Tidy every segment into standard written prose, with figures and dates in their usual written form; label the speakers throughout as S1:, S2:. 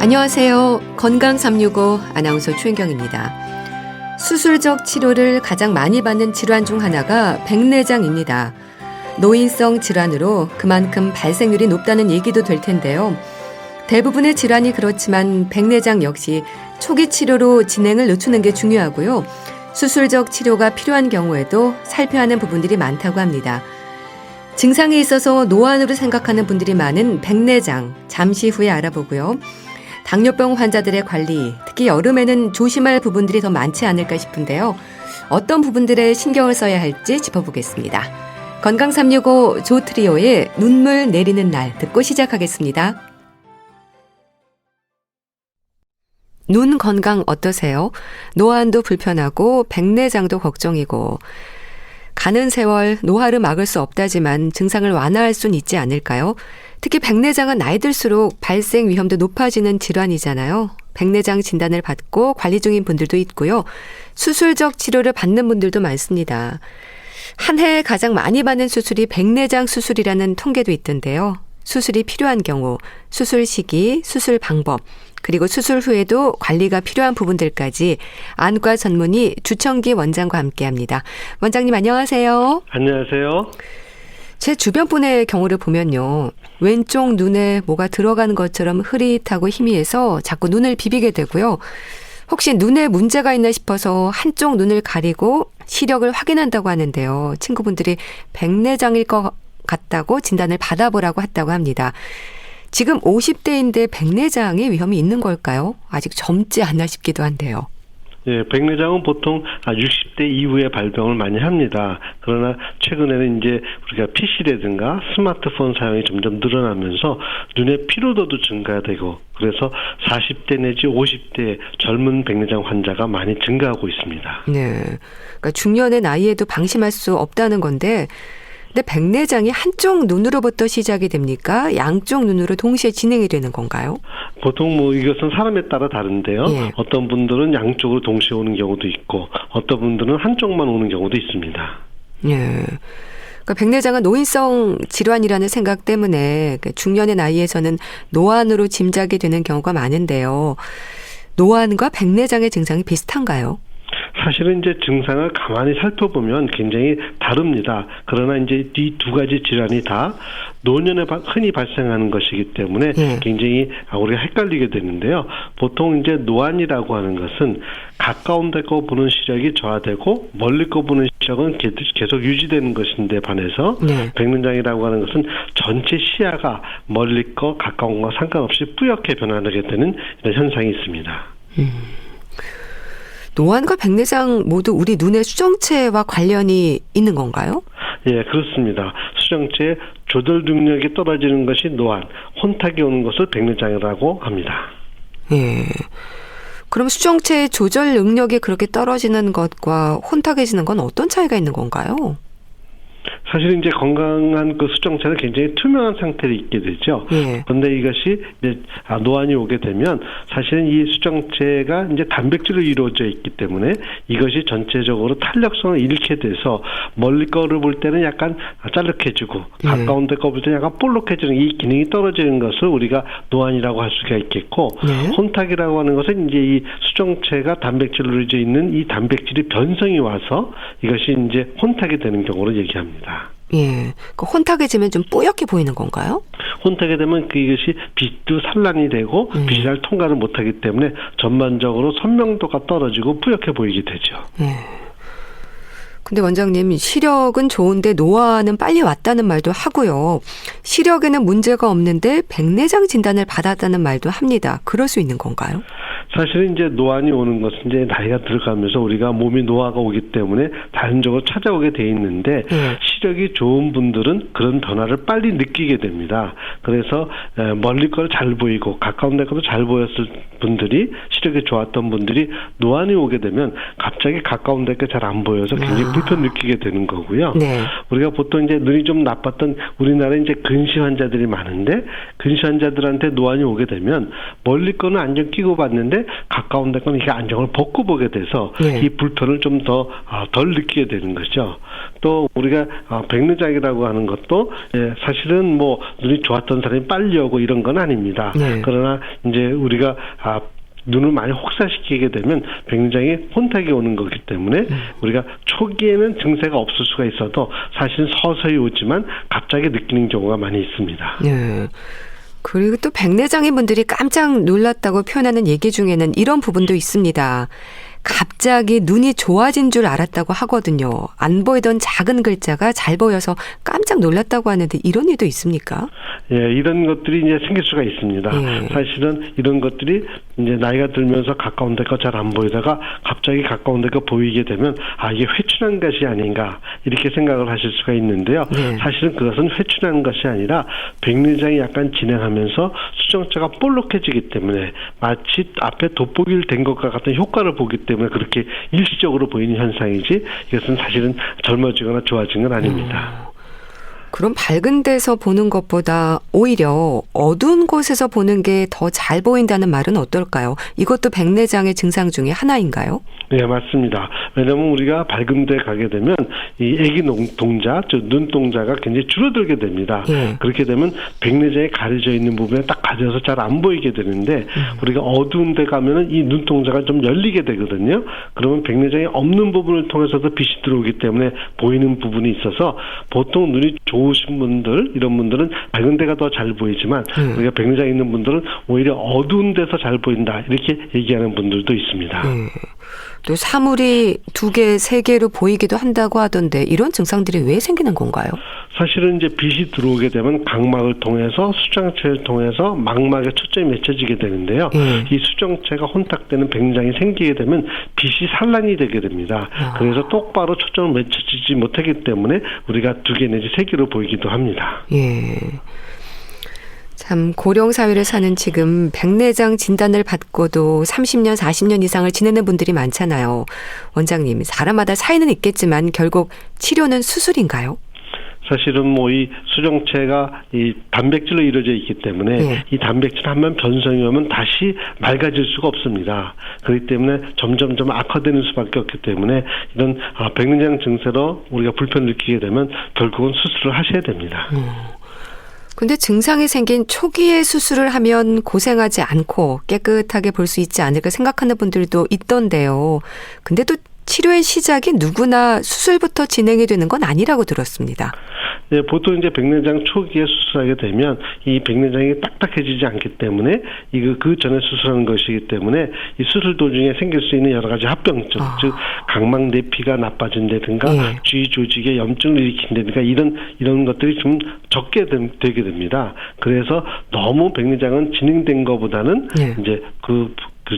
S1: 안녕하세요. 건강 365 아나운서 최인경입니다. 수술적 치료를 가장 많이 받는 질환 중 하나가 백내장입니다. 노인성 질환으로 그만큼 발생률이 높다는 얘기도 될 텐데요. 대부분의 질환이 그렇지만 백내장 역시 초기 치료로 진행을 늦추는 게 중요하고요. 수술적 치료가 필요한 경우에도 살펴야 하는 부분들이 많다고 합니다. 증상이 있어서 노안으로 생각하는 분들이 많은 백내장, 잠시 후에 알아보고요. 당뇨병 환자들의 관리, 특히 여름에는 조심할 부분들이 더 많지 않을까 싶은데요. 어떤 부분들에 신경을 써야 할지 짚어보겠습니다. 건강 365 조트리오의 눈물 내리는 날 듣고 시작하겠습니다. 눈 건강 어떠세요? 노안도 불편하고 백내장도 걱정이고 가는 세월 노화를 막을 수 없다지만 증상을 완화할 수는 있지 않을까요? 특히 백내장은 나이 들수록 발생 위험도 높아지는 질환이잖아요. 백내장 진단을 받고 관리 중인 분들도 있고요. 수술적 치료를 받는 분들도 많습니다. 한 해에 가장 많이 받는 수술이 백내장 수술이라는 통계도 있던데요. 수술이 필요한 경우, 수술 시기, 수술 방법, 그리고 수술 후에도 관리가 필요한 부분들까지 안과 전문의 주청기 원장과 함께합니다. 원장님 안녕하세요.
S2: 안녕하세요.
S1: 제 주변 분의 경우를 보면요. 왼쪽 눈에 뭐가 들어가는 것처럼 흐릿하고 희미해서 자꾸 눈을 비비게 되고요. 혹시 눈에 문제가 있나 싶어서 한쪽 눈을 가리고 시력을 확인한다고 하는데요. 친구분들이 백내장일 것 같다고 진단을 받아보라고 했다고 합니다. 지금 50대인데 백내장의 위험이 있는 걸까요? 아직 젊지 않나 싶기도 한데요.
S2: 예, 백내장은 보통 60대 이후에 발병을 많이 합니다. 그러나 최근에는 이제 우리가 PC라든가 스마트폰 사용이 점점 늘어나면서 눈의 피로도도 증가되고 그래서 40대 내지 50대 젊은 백내장 환자가 많이 증가하고 있습니다.
S1: 네, 그러니까 중년의 나이에도 방심할 수 없다는 건데 근데 백내장이 한쪽 눈으로부터 시작이 됩니까? 양쪽 눈으로 동시에 진행이 되는 건가요?
S2: 보통 이것은 사람에 따라 다른데요.
S1: 예.
S2: 어떤 분들은 양쪽으로 동시에 오는 경우도 있고 어떤 분들은 한쪽만 오는 경우도 있습니다.
S1: 예. 그러니까 백내장은 노인성 질환이라는 생각 때문에 중년의 나이에서는 노안으로 짐작이 되는 경우가 많은데요. 노안과 백내장의 증상이 비슷한가요?
S2: 사실은 이제 증상을 가만히 살펴보면 굉장히 다릅니다. 그러나 이제 이 두 가지 질환이 다 노년에 흔히 발생하는 것이기 때문에 굉장히 우리가 헷갈리게 되는데요. 보통 이제 노안이라고 하는 것은 가까운 데 거 보는 시력이 저하되고 멀리 거 보는 시력은 계속 유지되는 것인데 반해서 백내장이라고 하는 것은 전체 시야가 멀리 거 가까운 거 상관없이 뿌옇게 변하게 되는 이런 현상이 있습니다.
S1: 노안과 백내장 모두 우리 눈의 수정체와 관련이 있는 건가요?
S2: 예, 그렇습니다. 수정체의 조절 능력이 떨어지는 것이 노안, 혼탁이 오는 것을 백내장이라고 합니다.
S1: 예. 그럼 수정체의 조절 능력이 그렇게 떨어지는 것과 혼탁해지는 건 어떤 차이가 있는 건가요?
S2: 사실 이제 건강한 그 수정체는 굉장히 투명한 상태로 있게 되죠. 그런데 이것이 이제 노안이 오게 되면 사실은 이 수정체가 이제 단백질로 이루어져 있기 때문에 이것이 전체적으로 탄력성을 잃게 돼서 멀리 거를 볼 때는 약간 짤룩해지고 가까운 데 거 볼 때는 약간 볼록해지는 이 기능이 떨어지는 것을 우리가 노안이라고 할 수가 있겠고 혼탁이라고 하는 것은 이제 이 수정체가 단백질로 이루어져 있는 이 단백질이 변성이 와서 이것이 이제 혼탁이 되는 경우를 얘기합니다.
S1: 예, 그 혼탁해지면 좀 뿌옇게 보이는 건가요?
S2: 혼탁이 되면 이것이 빛도 산란이 되고 빛이 잘 통과를 못하기 때문에 전반적으로 선명도가 떨어지고 뿌옇게 보이게 되죠.
S1: 근데 원장님, 시력은 좋은데 노안은 빨리 왔다는 말도 하고요. 시력에는 문제가 없는데 백내장 진단을 받았다는 말도 합니다. 그럴 수 있는 건가요?
S2: 사실은 이제 노안이 오는 것은 이제 나이가 들어가면서 우리가 몸이 노화가 오기 때문에 자연적으로 찾아오게 돼 있는데 시력이 좋은 분들은 그런 변화를 빨리 느끼게 됩니다. 그래서 멀리 걸 잘 보이고 가까운 데 것도 잘 보였을 분들이 시력이 좋았던 분들이 노안이 오게 되면 갑자기 가까운 데가 잘 안 보여서 굉장히 불편 느끼게 되는 거고요.
S1: 네.
S2: 우리가 보통 이제 눈이 좀 나빴던 우리나라에 이제 근시 환자들이 많은데 근시 환자들한테 노안이 오게 되면 멀리 거는 안경 끼고 봤는데 가까운 데 거는 이렇게 안경을 벗고 보게 돼서
S1: 네.
S2: 이 불편을 좀 더 덜 느끼게 되는 거죠. 또 우리가 백내장이라고 하는 것도 사실은 뭐 눈이 좋았던 사람이 빨리 오고 이런 건 아닙니다.
S1: 네.
S2: 그러나 이제 우리가 눈을 많이 혹사시키게 되면 백내장이 혼탁이 오는 거기 때문에 우리가 초기에는 증세가 없을 수가 있어도 사실은 서서히 오지만 갑자기 느끼는 경우가 많이 있습니다.
S1: 네. 그리고 또 백내장인 분들이 깜짝 놀랐다고 표현하는 얘기 중에는 이런 부분도 있습니다. 갑자기 눈이 좋아진 줄 알았다고 하거든요. 안 보이던 작은 글자가 잘 보여서 깜짝 놀랐다고 하는데 이런 일도 있습니까?
S2: 예, 이런 것들이 이제 생길 수가 있습니다. 사실은 이런 것들이 이제 나이가 들면서 가까운 데가 잘 안 보이다가 갑자기 가까운 데가 보이게 되면 이게 회춘한 것이 아닌가 이렇게 생각을 하실 수가 있는데요. 사실은 그것은 회춘한 것이 아니라 백내장이 약간 진행하면서 수정체가 볼록해지기 때문에 마치 앞에 돋보기를 댄 것과 같은 효과를 보기 때문에 그렇게 일시적으로 보이는 현상이지 이것은 사실은 젊어지거나 좋아진 건 아닙니다.
S1: 그럼 밝은 데서 보는 것보다 오히려 어두운 곳에서 보는 게 더 잘 보인다는 말은 어떨까요? 이것도 백내장의 증상 중에 하나인가요?
S2: 네, 맞습니다. 왜냐하면 우리가 밝은 데 가게 되면 이 애기 동자, 즉 눈동자가 굉장히 줄어들게 됩니다. 그렇게 되면 백내장이 가려져 있는 부분에 딱 가려서 잘 안 보이게 되는데 우리가 어두운 데 가면은 이 눈동자가 좀 열리게 되거든요. 그러면 백내장이 없는 부분을 통해서도 빛이 들어오기 때문에 보이는 부분이 있어서 보통 눈이 좋으신 분들, 이런 분들은 밝은 데가 더 잘 보이지만 우리가 백내장 있는 분들은 오히려 어두운 데서 잘 보인다 이렇게 얘기하는 분들도 있습니다.
S1: 또 사물이 2개, 3개로 보이기도 한다고 하던데 이런 증상들이 왜 생기는 건가요?
S2: 사실은 이제 빛이 들어오게 되면 각막을 통해서 수정체를 통해서 망막에 초점이 맺혀지게 되는데요. 이 수정체가 혼탁되는 백내장이 생기게 되면 빛이 산란이 되게 됩니다. 그래서 똑바로 초점을 맺혀지지 못하기 때문에 우리가 2개 내지 3개로 보이기도 합니다.
S1: 참 고령 사회를 사는 지금 백내장 진단을 받고도 30년, 40년 이상을 지내는 분들이 많잖아요. 원장님, 사람마다 차이는 있겠지만 결국 치료는 수술인가요?
S2: 사실은 뭐 이 수정체가 이 단백질로 이루어져 있기 때문에 이 단백질 한번 변성이 오면 다시 맑아질 수가 없습니다. 그렇기 때문에 점점점 악화되는 수밖에 없기 때문에 이런 백내장 증세로 우리가 불편을 느끼게 되면 결국은 수술을 하셔야 됩니다.
S1: 근데 증상이 생긴 초기에 수술을 하면 고생하지 않고 깨끗하게 볼 수 있지 않을까 생각하는 분들도 있던데요. 근데 또 치료의 시작이 누구나 수술부터 진행이 되는 건 아니라고 들었습니다.
S2: 네, 보통 이제 백내장 초기에 수술하게 되면 이 백내장이 딱딱해지지 않기 때문에 그 전에 수술하는 것이기 때문에 이 수술 도중에 생길 수 있는 여러 가지 합병증, 즉 각막 내피가 나빠진다든가 주위 조직에 염증을 일으킨다든가 이런 것들이 좀 적게 되게 됩니다. 그래서 너무 백내장은 진행된 것보다는 이제 그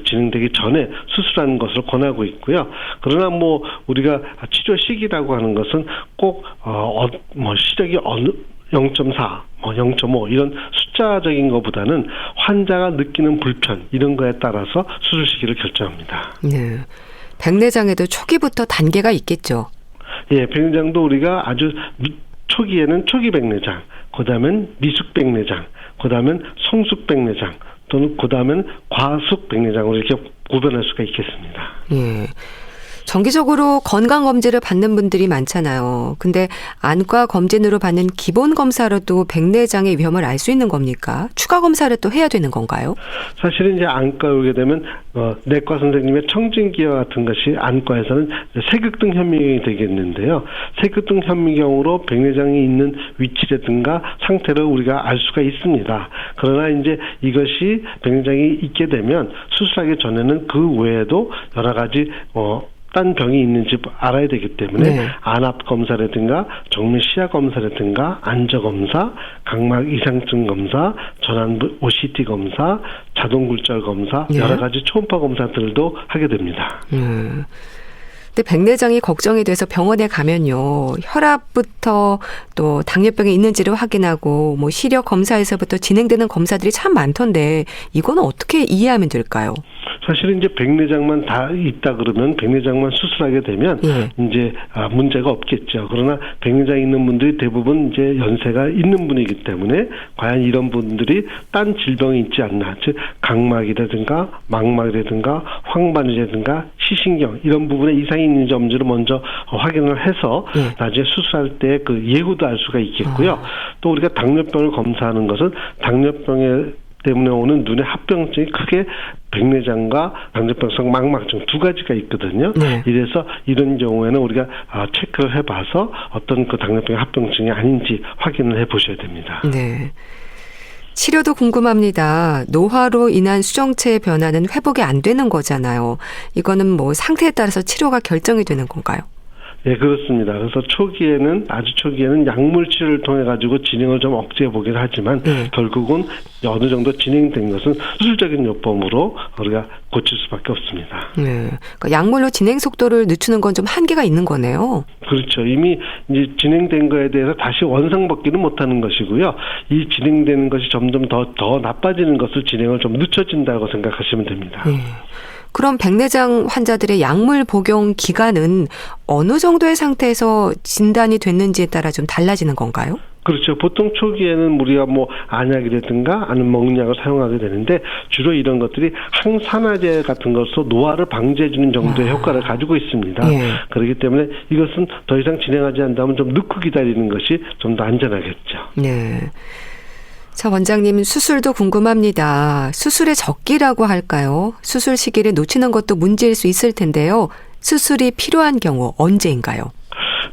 S2: 진행되기 전에 수술하는 것을 권하고 있고요. 그러나 뭐 우리가 치료 시기라고 하는 것은 꼭 시력이 0.4, 0.5 이런 숫자적인 것보다는 환자가 느끼는 불편 이런 거에 따라서 수술 시기를 결정합니다.
S1: 네, 백내장에도 초기부터 단계가 있겠죠.
S2: 예, 백내장도 우리가 아주 초기에는 초기 백내장, 그다음엔 미숙 백내장, 그다음엔 성숙 백내장, 또는 그다음엔 과숙 백내장으로 이렇게 구별할 수가 있겠습니다.
S1: 정기적으로 건강검진을 받는 분들이 많잖아요. 근데 안과 검진으로 받는 기본 검사로도 백내장의 위험을 알 수 있는 겁니까? 추가 검사를 또 해야 되는 건가요?
S2: 사실은 이제 안과에 오게 되면 내과 선생님의 청진기와 같은 것이 안과에서는 세극등 현미경이 되겠는데요. 세극등 현미경으로 백내장이 있는 위치라든가 상태를 우리가 알 수가 있습니다. 그러나 이제 이것이 백내장이 있게 되면 수술하기 전에는 그 외에도 여러 가지 딴 병이 있는지 알아야 되기 때문에 안압 검사라든가 정밀 시야 검사라든가 안저 검사, 각막 이상증 검사, 전환부 OCT 검사, 자동 굴절 검사 여러 가지 초음파 검사들도 하게 됩니다.
S1: 근데 백내장이 걱정이 돼서 병원에 가면요. 혈압부터 또 당뇨병이 있는지를 확인하고 뭐 시력 검사에서부터 진행되는 검사들이 참 많던데 이건 어떻게 이해하면 될까요?
S2: 사실은 이제 백내장만 다 있다 그러면 백내장만 수술하게 되면 이제 문제가 없겠죠. 그러나 백내장 있는 분들이 대부분 이제 연세가 있는 분이기 때문에 과연 이런 분들이 딴 질병이 있지 않나, 즉 각막이라든가 망막이라든가 황반이라든가 시신경 이런 부분에 이상이 있는지 없는지를 먼저 확인을 해서 나중에 수술할 때 그 예후도 알 수가 있겠고요. 또 우리가 당뇨병을 검사하는 것은 당뇨병에 때문에 오는 눈의 합병증이 크게 백내장과 당뇨병성 망막증 두 가지가 있거든요. 이래서 이런 경우에는 우리가 체크를 해봐서 어떤 그 당뇨병 합병증이 아닌지 확인을 해보셔야 됩니다.
S1: 네. 치료도 궁금합니다. 노화로 인한 수정체의 변화는 회복이 안 되는 거잖아요. 이거는 뭐 상태에 따라서 치료가 결정이 되는 건가요?
S2: 네, 그렇습니다. 그래서 아주 초기에는 약물 치료를 통해 가지고 진행을 좀 억제해 보긴 하지만 결국은 어느 정도 진행된 것은 수술적인 요법으로 우리가 고칠 수밖에 없습니다.
S1: 네, 그러니까 약물로 진행 속도를 늦추는 건 좀 한계가 있는 거네요.
S2: 그렇죠. 이미 이제 진행된 거에 대해서 다시 원상복귀는 못하는 것이고요. 이 진행되는 것이 점점 더 나빠지는 것을 진행을 좀 늦춰진다고 생각하시면 됩니다.
S1: 그럼 백내장 환자들의 약물 복용 기간은 어느 정도의 상태에서 진단이 됐는지에 따라 좀 달라지는 건가요?
S2: 그렇죠. 보통 초기에는 우리가 뭐 안약이라든가 아니면 먹약을 사용하게 되는데 주로 이런 것들이 항산화제 같은 것으로 노화를 방지해주는 정도의 효과를 가지고 있습니다. 그렇기 때문에 이것은 더 이상 진행하지 않는다면 좀 넣고 기다리는 것이 좀 더 안전하겠죠.
S1: 네. 자, 원장님 수술도 궁금합니다. 수술의 적기라고 할까요? 수술 시기를 놓치는 것도 문제일 수 있을 텐데요. 수술이 필요한 경우 언제인가요?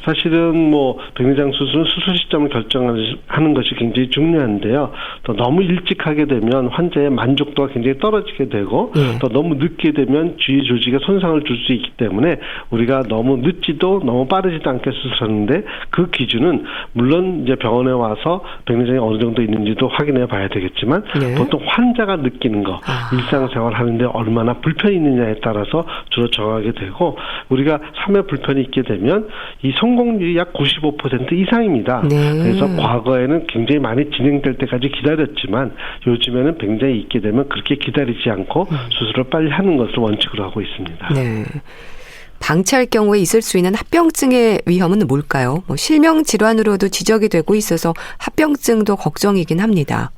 S2: 사실은 뭐 백내장 수술은 수술 시점을 결정하는 것이 굉장히 중요한데요. 또 너무 일찍 하게 되면 환자의 만족도가 굉장히 떨어지게 되고 또 너무 늦게 되면 주위 조직에 손상을 줄 수 있기 때문에 우리가 너무 늦지도 너무 빠르지도 않게 수술하는데 그 기준은 물론 이제 병원에 와서 백내장이 어느 정도 있는지도 확인해 봐야 되겠지만 보통 환자가 느끼는 거 일상생활 하는데 얼마나 불편이 있느냐에 따라서 주로 정하게 되고 우리가 3회 불편이 있게 되면 이 성공률이 약 95% 이상입니다. 그래서 과거에는 굉장히 많이 진행될 때까지 기다렸지만 요즘에는 굉장히 있게 되면 그렇게 기다리지 않고 수술을 빨리 하는 것을 원칙으로 하고 있습니다.
S1: 네. 방치할 경우에 있을 수 있는 합병증의 위험은 뭘까요? 실명 질환으로도 지적이 되고 있어서 합병증도 걱정이긴 합니다.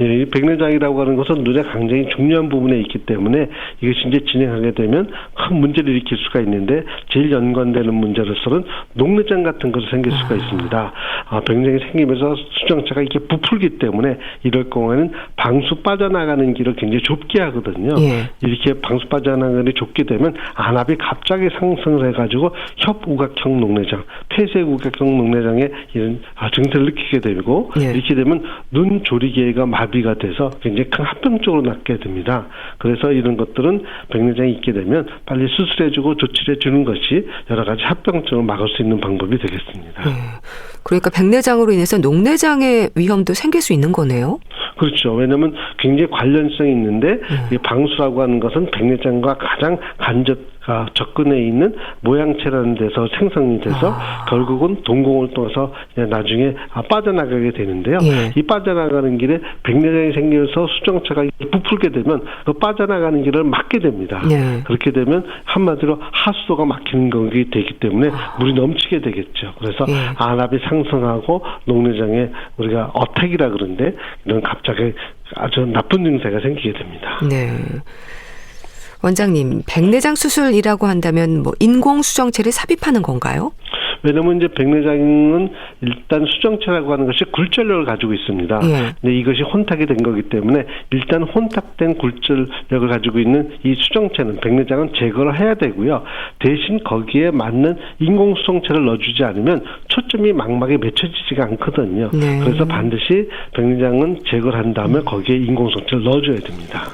S2: 예, 이 백내장이라고 하는 것은 눈의 굉장히 중요한 부분에 있기 때문에 이것이 이제 진행하게 되면 큰 문제를 일으킬 수가 있는데 제일 연관되는 문제로서는 녹내장 같은 것이 생길 수가 있습니다. 백내장이 생기면서 수정체가 이렇게 부풀기 때문에 이럴 경우에는 방수 빠져나가는 길을 굉장히 좁게 하거든요. 이렇게 방수 빠져나가는 길이 좁게 되면 안압이 갑자기 상승을 해가지고 협우각형 녹내장, 폐쇄우각형 녹내장의 이런 증세를 느끼게 되고 이렇게 되면 눈 조리개가 마비가 돼서 굉장히 큰 합병증으로 낫게 됩니다. 그래서 이런 것들은 백내장이 있게 되면 빨리 수술해주고 조치를 해주는 것이 여러 가지 합병증을 막을 수 있는 방법이 되겠습니다.
S1: 그러니까 백내장으로 인해서 녹내장의 위험도 생길 수 있는 거네요?
S2: 그렇죠. 왜냐하면 굉장히 관련성이 있는데 이 방수라고 하는 것은 백내장과 가장 접근해 있는 모양체라는 데서 생성이 돼서 결국은 동공을 통해서 나중에 빠져나가게 되는데요. 이 빠져나가는 길에 백내장이 생겨서 수정체가 부풀게 되면 그 빠져나가는 길을 막게 됩니다. 그렇게 되면 한마디로 하수도가 막히는 것이 되기 때문에 물이 넘치게 되겠죠. 그래서 안압이 상승하고 녹내장에 우리가 어택이라 그러는데 이런 갑자기 아주 나쁜 증세가 생기게 됩니다.
S1: 네. 원장님, 백내장 수술이라고 한다면 뭐 인공 수정체를 삽입하는 건가요?
S2: 왜냐하면 이제 백내장은 일단 수정체라고 하는 것이 굴절력을 가지고 있습니다. 근데 이것이 혼탁이 된 거기 때문에 일단 혼탁된 굴절력을 가지고 있는 이 수정체는 백내장은 제거를 해야 되고요. 대신 거기에 맞는 인공 수정체를 넣어주지 않으면 초점이 망막에 맺혀지지가 않거든요. 그래서 반드시 백내장은 제거를 한 다음에 거기에 인공 수정체를 넣어줘야 됩니다.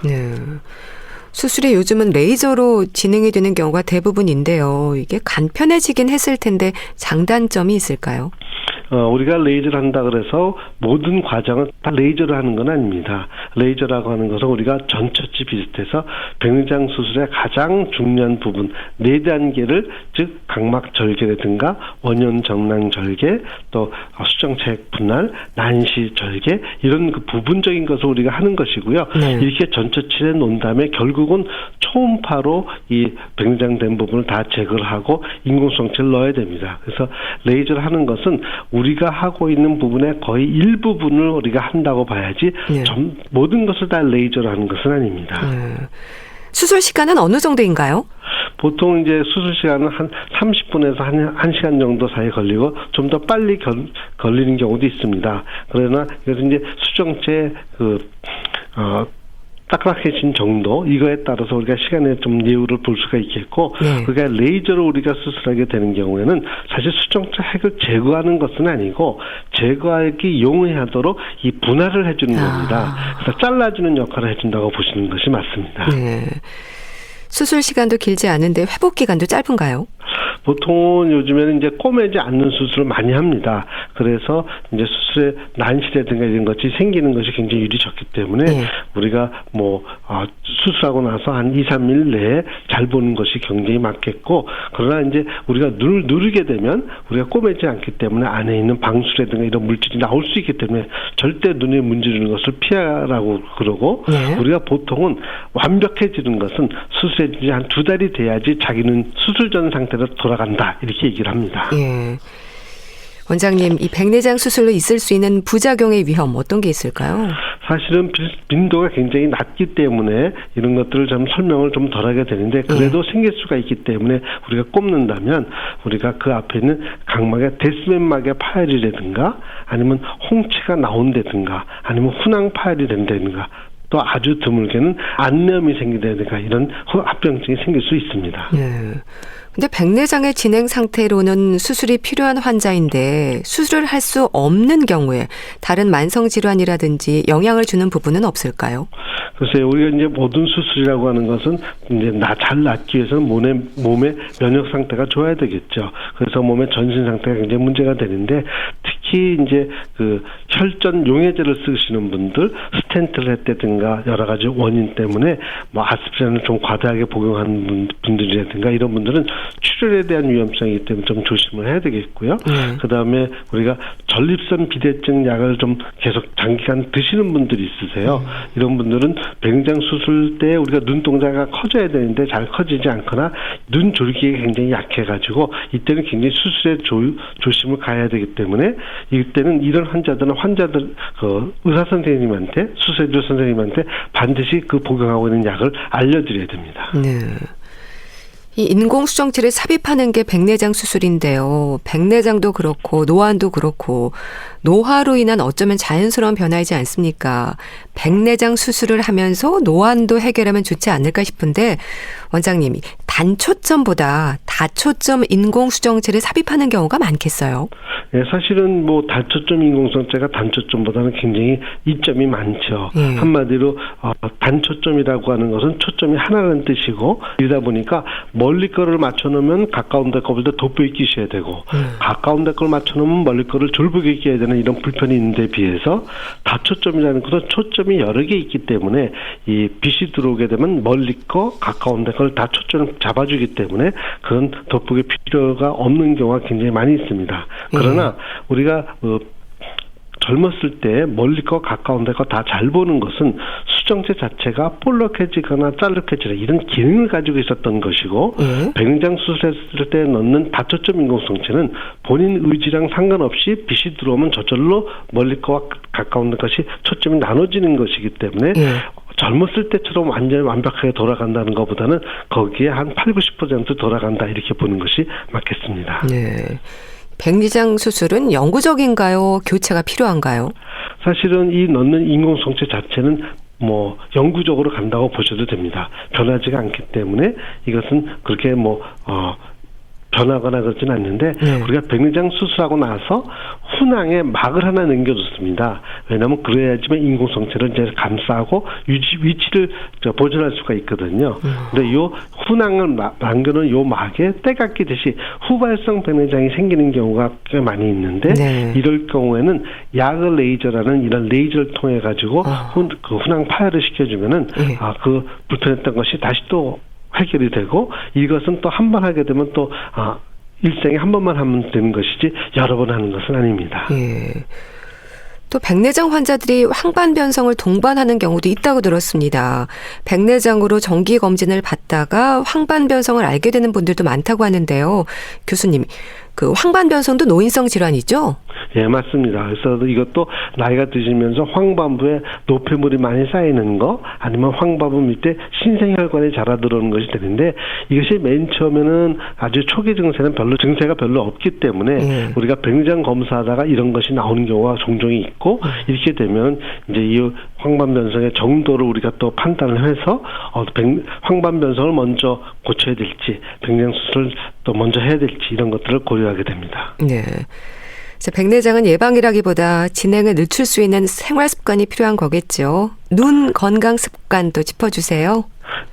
S1: 수술이 요즘은 레이저로 진행이 되는 경우가 대부분인데요. 이게 간편해지긴 했을 텐데 장단점이 있을까요?
S2: 우리가 레이저를 한다 그래서 모든 과정은 다 레이저로 하는 건 아닙니다. 레이저라고 하는 것은 우리가 전처치 비슷해서 백내장 수술의 가장 중요한 부분 4단계를 즉 각막 절개라든가 원형 정랑 절개 또 수정체액 분할 난시 절개 이런 그 부분적인 것을 우리가 하는 것이고요. 이렇게 전처치에 놓은 다음에 결국은 초음파로 이 백내장 된 부분을 다 제거를 하고 인공수정체를 넣어야 됩니다. 그래서 레이저를 하는 것은 우리가 하고 있는 부분의 거의 일부분을 우리가 한다고 봐야지 모든 것을 다 레이저로 하는 것은 아닙니다.
S1: 수술 시간은 어느 정도인가요?
S2: 보통 이제 수술 시간은 한 30분에서 1시간 정도 사이에 걸리고 좀 더 빨리 걸리는 경우도 있습니다. 그러나 이것은 이제 수정체 딱딱해진 정도 이거에 따라서 우리가 시간에 좀 예우를 볼 수가 있겠고 그러니까 레이저로 우리가 수술하게 되는 경우에는 사실 수정체 핵을 제거하는 것은 아니고 제거하기 용이하도록 이 분할을 해주는 겁니다. 그래서 잘라주는 역할을 해준다고 보시는 것이 맞습니다.
S1: 수술 시간도 길지 않은데 회복 기간도 짧은가요?
S2: 보통은 요즘에는 이제 꼬매지 않는 수술을 많이 합니다. 그래서 이제 수술에 난시라든가 이런 것이 생기는 것이 굉장히 율이 적기 때문에 우리가 수술하고 나서 한 2, 3일 내에 잘 보는 것이 굉장히 맞겠고 그러나 이제 우리가 눈을 누르게 되면 우리가 꼬매지 않기 때문에 안에 있는 방수라든가 이런 물질이 나올 수 있기 때문에 절대 눈에 문지르는 것을 피하라고 그러고 우리가 보통은 완벽해지는 것은 수술해 지 한 2달이 돼야지 자기는 수술 전 상태로 돌아간다 이렇게 얘기를 합니다.
S1: 원장님, 이 백내장 수술로 있을 수 있는 부작용의 위험 어떤 게 있을까요?
S2: 사실은 빈도가 굉장히 낮기 때문에 이런 것들을 좀 설명을 좀 덜하게 되는데 그래도 생길 수가 있기 때문에 우리가 꼽는다면 우리가 그 앞에 있는 각막의 데스맨막의 파열이라든가 아니면 홍채가 나온다든가 아니면 훈황 파열이 된다든가 또 아주 드물게는 안염이 생기다든가 이런 합병증이 생길 수 있습니다.
S1: 근데 백내장의 진행 상태로는 수술이 필요한 환자인데 수술을 할 수 없는 경우에 다른 만성 질환이라든지 영향을 주는 부분은 없을까요?
S2: 글쎄요, 우리가 이제 모든 수술이라고 하는 것은 이제 잘 낫기 위해서는 몸의 면역 상태가 좋아야 되겠죠. 그래서 몸의 전신 상태가 굉장히 문제가 되는데 특히 이제 그 혈전 용해제를 쓰시는 분들 스텐트를 했다든가 여러 가지 원인 때문에 아스피린을 좀 과다하게 복용하는 분들이라든가 이런 분들은 출혈에 대한 위험성이기 때문에 좀 조심을 해야 되겠고요. 그다음에 우리가 전립선 비대증 약을 좀 계속 장기간 드시는 분들이 있으세요. 이런 분들은 백내장 수술 때 우리가 눈동자가 커져야 되는데 잘 커지지 않거나 눈 졸기에 굉장히 약해가지고 이때는 굉장히 수술에 조심을 가야 되기 때문에 이때는 이런 환자들 의사 선생님한테 수술해줄 선생님한테 반드시 그 복용하고 있는 약을 알려드려야 됩니다.
S1: 이 인공수정체를 삽입하는 게 백내장 수술인데요. 백내장도 그렇고 노안도 그렇고 노화로 인한 어쩌면 자연스러운 변화이지 않습니까? 백내장 수술을 하면서 노안도 해결하면 좋지 않을까 싶은데 원장님이 단초점보다 다초점 인공수정체를 삽입하는 경우가 많겠어요?
S2: 네, 사실은 다초점 인공수정체가 단초점보다는 굉장히 이점이 많죠. 한마디로 단초점이라고 하는 것은 초점이 하나라는 뜻이고 이러다 보니까 멀리 거를 맞춰놓으면 가까운 데 거보다 돋보이 끼셔야 되고 가까운 데 걸 맞춰놓으면 멀리 거를 졸부게 끼어야 되는 이런 불편이 있는데 비해서 다초점이라는 것은 초점이 여러 개 있기 때문에 이 빛이 들어오게 되면 멀리 거 가까운 데 걸 다 초점을 잡아주기 때문에 그런 돋보기 필요가 없는 경우가 굉장히 많이 있습니다. 그러나 우리가 젊었을 때 멀리 거 가까운 데 거 다 잘 보는 것은 수정체 자체가 볼록해지거나 짤룩해지는 이런 기능을 가지고 있었던 것이고 백내장 수술했을 때 넣는 다초점 인공수정체는 본인 의지랑 상관없이 빛이 들어오면 저절로 멀리 거와 가까운 데 것이 초점이 나눠지는 것이기 때문에 젊었을 때처럼 완전히 완벽하게 돌아간다는 것보다는 거기에 한 80-90% 돌아간다 이렇게 보는 것이 맞겠습니다.
S1: 백내장 수술은 영구적인가요? 교체가 필요한가요?
S2: 사실은 이 넣는 인공수정체 자체는 영구적으로 간다고 보셔도 됩니다. 변하지가 않기 때문에 이것은 그렇게 변하거나 그러진 않는데 우리가 백내장 수술하고 나서 훈항에 막을 하나 남겨줬습니다. 왜냐하면 그래야지만 인공성체를 이제 감싸고 위치를 보존할 수가 있거든요. 근데 요 훈항을 남겨놓은 요 막에 때가 끼듯이 후발성 백내장이 생기는 경우가 꽤 많이 있는데 이럴 경우에는 야그 레이저라는 이런 레이저를 통해 가지고 그 훈항 파열을 시켜주면은 그 불편했던 것이 다시 또 해결이 되고 이것은 또 한 번 하게 되면 또 일생에 한 번만 하면 되는 것이지 여러 번 하는 것은 아닙니다.
S1: 또 백내장 환자들이 황반 변성을 동반하는 경우도 있다고 들었습니다. 백내장으로 정기 검진을 받다가 황반 변성을 알게 되는 분들도 많다고 하는데요. 교수님, 그 황반 변성도 노인성 질환이죠?
S2: 예, 맞습니다. 그래서 이것도 나이가 드시면서 황반부에 노폐물이 많이 쌓이는 거 아니면 황반부 밑에 신생혈관이 자라 들어오는 것이 되는데 이것이 맨 처음에는 아주 초기 증세는 증세가 별로 없기 때문에 우리가 백내장 검사하다가 이런 것이 나오는 경우가 종종 있고 이렇게 되면 이제 이 황반 변성의 정도를 우리가 또 판단을 해서 황반 변성을 먼저 고쳐야 될지 백내장 수술을 또 먼저 해야 될지 이런 것들을 고려하게 됩니다.
S1: 네. 백내장은 예방이라기보다 진행을 늦출 수 있는 생활 습관이 필요한 거겠죠. 눈 건강 습관도 짚어주세요.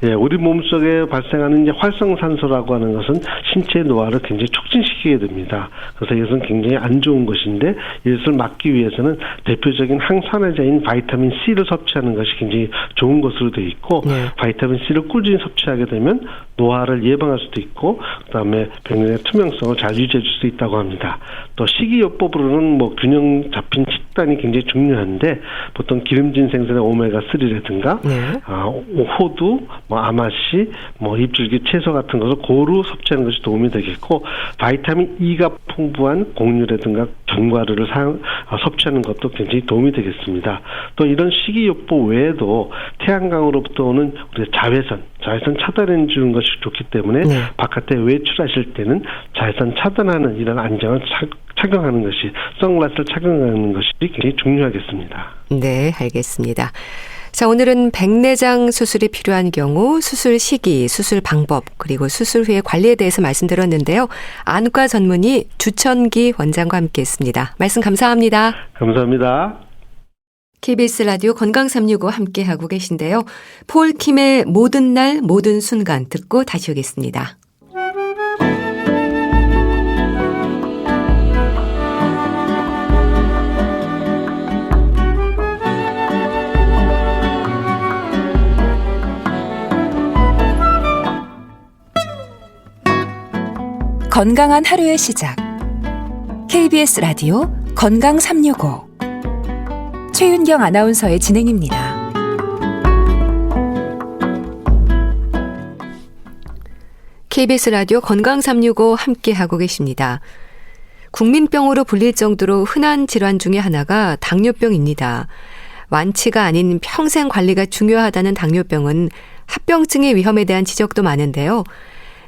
S2: 예, 우리 몸속에 발생하는 이제 활성산소라고 하는 것은 신체 노화를 굉장히 촉진시키게 됩니다. 그래서 이것은 굉장히 안 좋은 것인데 이것을 막기 위해서는 대표적인 항산화제인 바이타민 C를 섭취하는 것이 굉장히 좋은 것으로 되어 있고 바이타민 C를 꾸준히 섭취하게 되면 노화를 예방할 수도 있고 그다음에 백내장의 투명성을 잘 유지해 줄 수 있다고 합니다. 또 식이요법으로는 균형 잡힌 식단이 굉장히 중요한데 보통 기름진 생선의 오메가3라든가 호두, 아마씨, 잎줄기 채소 같은 것을 고루 섭취하는 것이 도움이 되겠고 바이타민 E가 풍부한 곡류라든가 견과류를 섭취하는 것도 굉장히 도움이 되겠습니다. 또 이런 식이요법 외에도 태양광으로부터 오는 우리 자외선 차단해 주는 것이 좋기 때문에 바깥에 외출하실 때는 자외선 차단하는 이런 안경을 착용하는 것이 선글라스를 착용하는 것이 굉장히 중요하겠습니다.
S1: 네, 알겠습니다. 자, 오늘은 백내장 수술이 필요한 경우 수술 시기, 수술 방법, 그리고 수술 후의 관리에 대해서 말씀드렸는데요. 안과 전문의 주천기 원장과 함께했습니다. 말씀 감사합니다.
S2: 감사합니다.
S1: KBS 라디오 건강365 함께하고 계신데요. 폴킴의 모든 날 모든 순간 듣고 다시 오겠습니다.
S3: 건강한 하루의 시작. KBS 라디오 건강365 최윤경 아나운서의 진행입니다.
S1: KBS 라디오 건강365 함께하고 계십니다. 국민병으로 불릴 정도로 흔한 질환 중에 하나가 당뇨병입니다. 완치가 아닌 평생 관리가 중요하다는 당뇨병은 합병증의 위험에 대한 지적도 많은데요.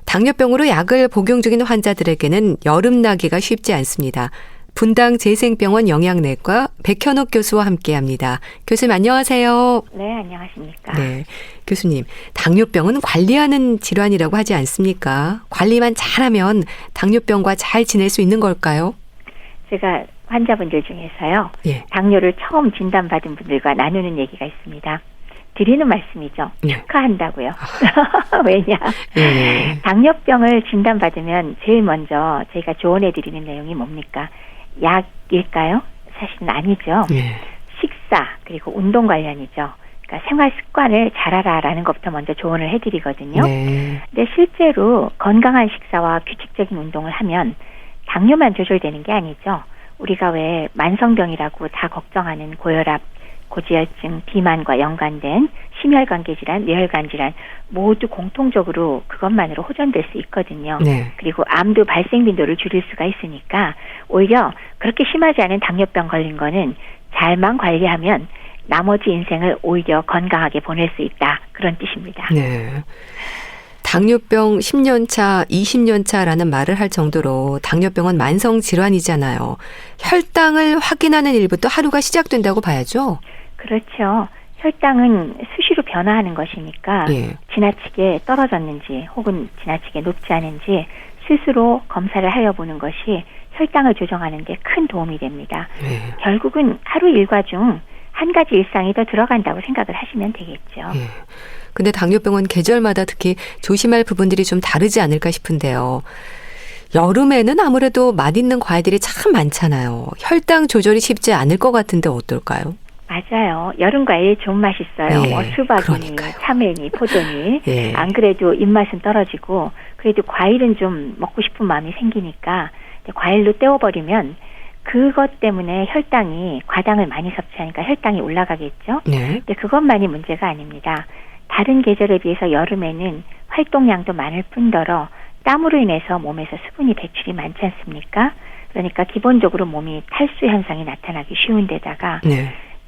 S1: 당뇨병으로 약을 복용 중인 환자들에게는 여름나기가 쉽지 않습니다. 분당 재생병원 영양내과 백현옥 교수와 함께합니다. 교수님 안녕하세요.
S4: 네, 안녕하십니까.
S1: 네, 교수님 당뇨병은 관리하는 질환이라고 하지 않습니까? 관리만 잘하면 당뇨병과 잘 지낼 수 있는 걸까요?
S4: 제가 환자분들 중에서요. 당뇨를 처음 진단받은 분들과 나누는 얘기가 있습니다. 드리는 말씀이죠. 축하한다고요. 왜냐? 당뇨병을 진단받으면 제일 먼저 저희가 조언해드리는 내용이 뭡니까? 약일까요? 사실은 아니죠. 식사 그리고 운동 관련이죠. 그러니까 생활 습관을 잘하라라는 것부터 먼저 조언을 해드리거든요. 근데 실제로 건강한 식사와 규칙적인 운동을 하면 당뇨만 조절되는 게 아니죠. 우리가 왜 만성병이라고 다 걱정하는 고혈압, 고지혈증, 비만과 연관된 심혈관계 질환, 뇌혈관 질환 모두 공통적으로 그것만으로 호전될 수 있거든요. 그리고 암도 발생 빈도를 줄일 수가 있으니까 오히려 그렇게 심하지 않은 당뇨병 걸린 거는 잘만 관리하면 나머지 인생을 오히려 건강하게 보낼 수 있다. 그런 뜻입니다.
S1: 당뇨병 10년 차, 20년 차라는 말을 할 정도로 당뇨병은 만성 질환이잖아요. 혈당을 확인하는 일부터 하루가 시작된다고 봐야죠.
S4: 그렇죠. 혈당은 수시로 변화하는 것이니까 지나치게 떨어졌는지 혹은 지나치게 높지 않은지 스스로 검사를 하여 보는 것이 혈당을 조정하는 데 큰 도움이 됩니다. 결국은 하루 일과 중 한 가지 일상이 더 들어간다고 생각을 하시면 되겠죠.
S1: 근데 당뇨병은 계절마다 특히 조심할 부분들이 좀 다르지 않을까 싶은데요. 여름에는 아무래도 맛있는 과일들이 참 많잖아요. 혈당 조절이 쉽지 않을 것 같은데 어떨까요?
S4: 맞아요. 여름 과일 좀 맛있어요. 뭐 수박이니, 참외니, 포도니. 안 그래도 입맛은 떨어지고 그래도 과일은 좀 먹고 싶은 마음이 생기니까 과일로 때워버리면 그것 때문에 혈당이 과당을 많이 섭취하니까 혈당이 올라가겠죠. 근데 그것만이 문제가 아닙니다. 다른 계절에 비해서 여름에는 활동량도 많을 뿐더러 땀으로 인해서 몸에서 수분이 배출이 많지 않습니까? 그러니까 기본적으로 몸이 탈수 현상이 나타나기 쉬운 데다가